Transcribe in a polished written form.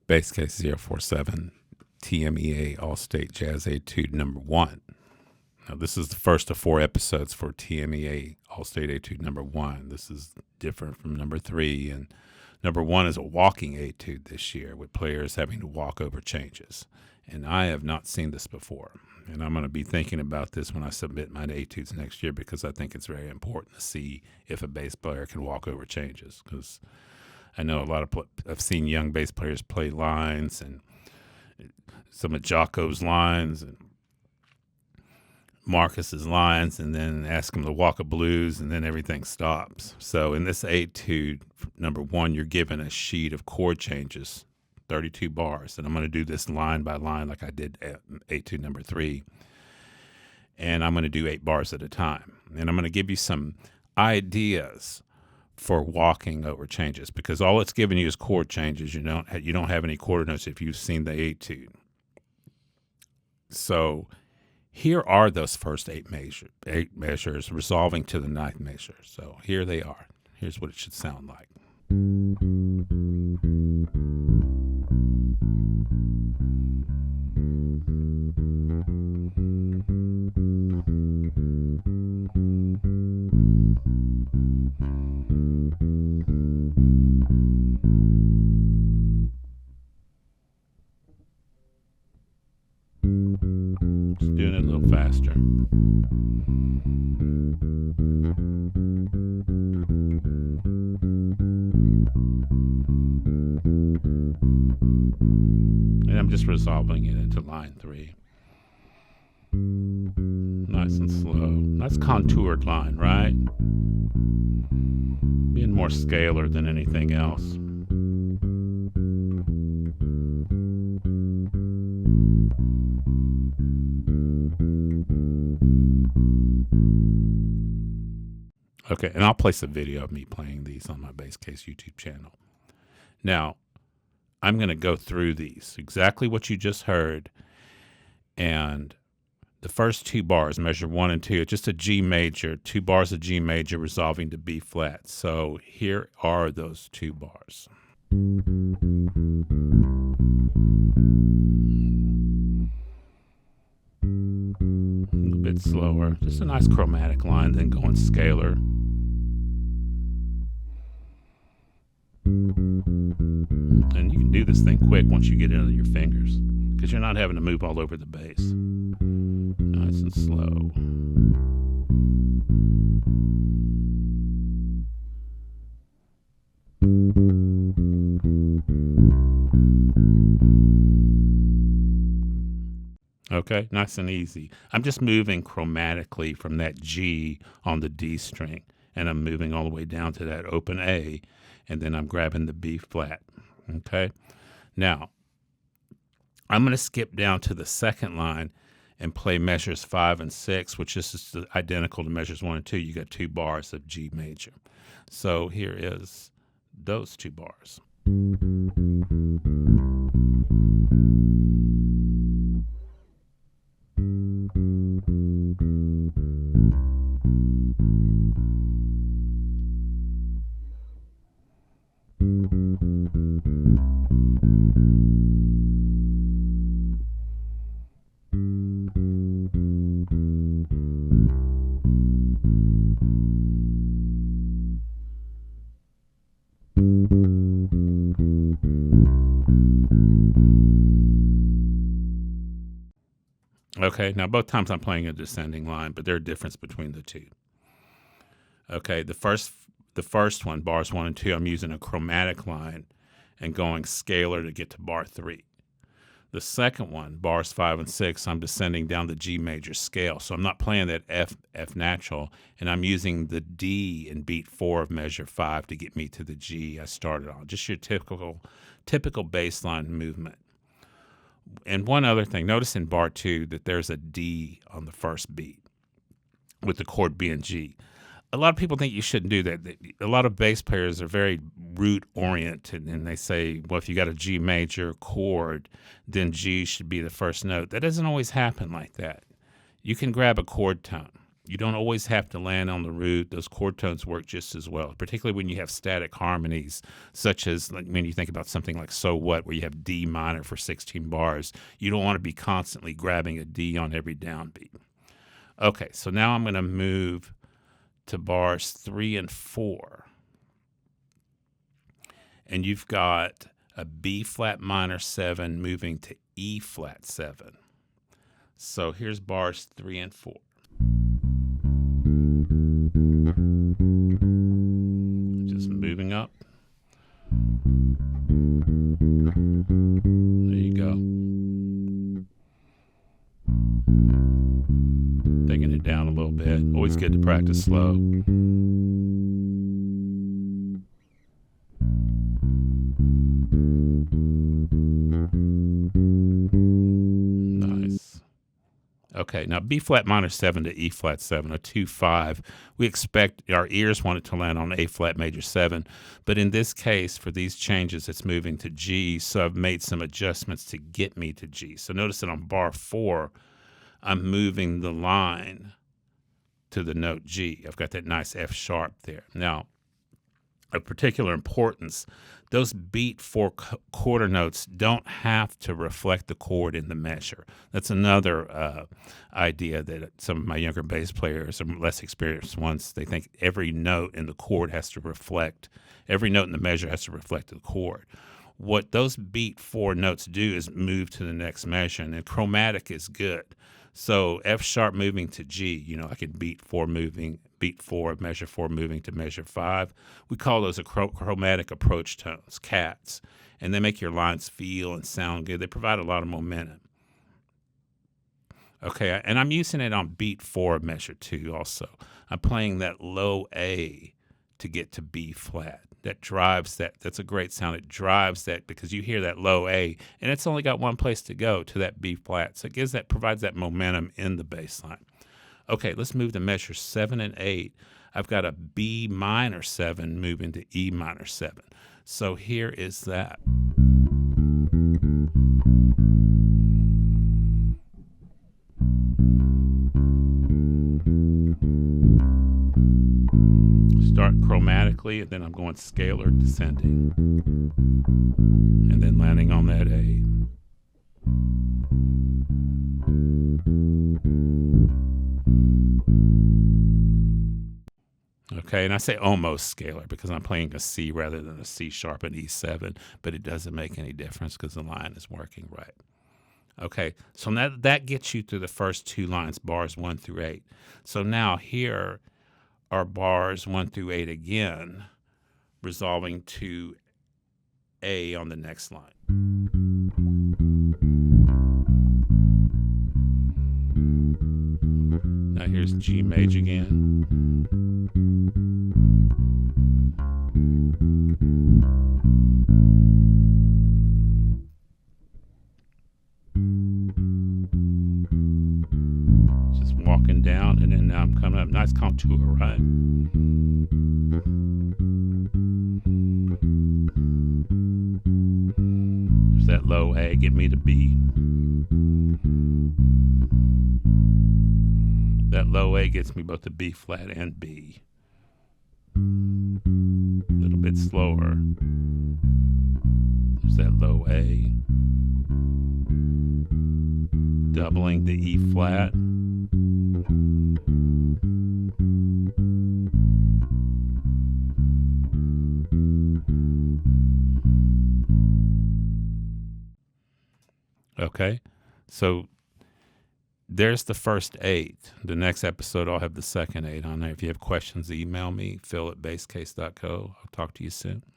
Bass Case 047, TMEA All-State Jazz Etude number 1. Now, this is the first of 4 episodes for TMEA All-State Etude number 1. This is different from number 3, and number 1 is a walking etude this year with players having to walk over changes. And I have not seen this before. And I'm going to be thinking about this when I submit my etudes next year, because I think it's very important to see if a bass player can walk over changes. Because I know I've seen young bass players play lines, and some of Jocko's lines and Marcus's lines, and then ask them to walk a blues, and then everything stops. So in this etude, number 1, you're given a sheet of chord changes, 32 bars, and I'm going to do this line by line like I did at etude number 3, and I'm going to do 8 bars at a time, and I'm going to give you some ideas for walking over changes, because all it's giving you is chord changes. You don't have any quarter notes if you've seen the etude. So here are those first 8 measures resolving to the 9th measure. So here they are. Here's what it should sound like. Just doing it a little faster. And I'm just resolving it into line 3. Nice and slow. That's contoured line, right? Being more scalar than anything else. Okay, and I'll place a video of me playing these on my Bass Case YouTube channel. Now, I'm going to go through these, exactly what you just heard, and the first 2 bars, measure 1 and 2, just a G major, 2 bars of G major resolving to B flat. So here are those 2 bars. A little bit slower, just a nice chromatic line, then going scalar. And you can do this thing quick once you get into your fingers, because you're not having to move all over the bass. Nice and slow. Okay, nice and easy. I'm just moving chromatically from that G on the D string, and I'm moving all the way down to that open A, and then I'm grabbing the B flat. Okay, now I'm going to skip down to the second line and play measures 5 and 6, which is just identical to measures 1 and 2. You got 2 bars of G major. So here is those 2 bars. Okay, now both times I'm playing a descending line, but there's a difference between the 2. Okay, the first one, bars 1 and 2, I'm using a chromatic line and going scalar to get to bar 3. The second one, bars 5 and 6, I'm descending down the G major scale. So I'm not playing that F natural, and I'm using the D in beat 4 of measure 5 to get me to the G I started on. Just your typical bass line movement. And one other thing, notice in bar 2 that there's a D on the first beat with the chord being G. A lot of people think you shouldn't do that. A lot of bass players are very root-oriented, and they say, well, if you got a G major chord, then G should be the first note. That doesn't always happen like that. You can grab a chord tone. You don't always have to land on the root. Those chord tones work just as well, particularly when you have static harmonies, such as like when you think about something like So What, where you have D minor for 16 bars. You don't want to be constantly grabbing a D on every downbeat. Okay, so now I'm going to move to bars 3 and 4. And you've got a B flat minor 7 moving to E flat 7. So here's bars 3 and 4. Just moving up. There you go. Taking it down a little bit. Always good to practice slow. Nice. Okay, now B flat minor 7 to E flat 7, a 2-5. We expect our ears want it to land on A flat major 7, but in this case, for these changes, it's moving to G, so I've made some adjustments to get me to G. So notice that on bar 4, I'm moving the line to the note G. I've got that nice F sharp there. Now, of particular importance, those beat 4 quarter notes don't have to reflect the chord in the measure. That's another idea that some of my younger bass players, some less experienced ones, they think every note in the chord has to reflect, every note in the measure has to reflect the chord. What those beat 4 notes do is move to the next measure, and chromatic is good. So F sharp moving to G, I could beat 4 measure 4 moving to measure 5. We call those a chromatic approach tones, CATs, and they make your lines feel and sound good. They provide a lot of momentum. Okay, and I'm using it on beat 4 of measure 2 also. I'm playing that low A to get to B flat. That drives that. That's a great sound. It drives that because you hear that low A, and it's only got one place to go, to that B flat. So it provides that momentum in the bass line. Okay, let's move to measure 7 and 8. I've got a B minor 7 moving to E minor 7. So here is that. Start chromatically, and then I'm going scalar descending, and then landing on that A. Okay, and I say almost scalar because I'm playing a C rather than a C sharp and E7, but it doesn't make any difference because the line is working right. Okay, so now that gets you through the first 2 lines, bars 1 through 8. So now here are bars 1 through 8 again, resolving to A on the next line. Now here's G major again. Just walking down, and then now I'm coming up. Nice contour, right? There's that low A, get me to B. That low A gets me both to B flat and B. A little bit slower. There's that low A. Doubling the E flat. Okay, so there's the first 8. The next episode, I'll have the second 8 on there. If you have questions, email me, phil@basscase.co. I'll talk to you soon.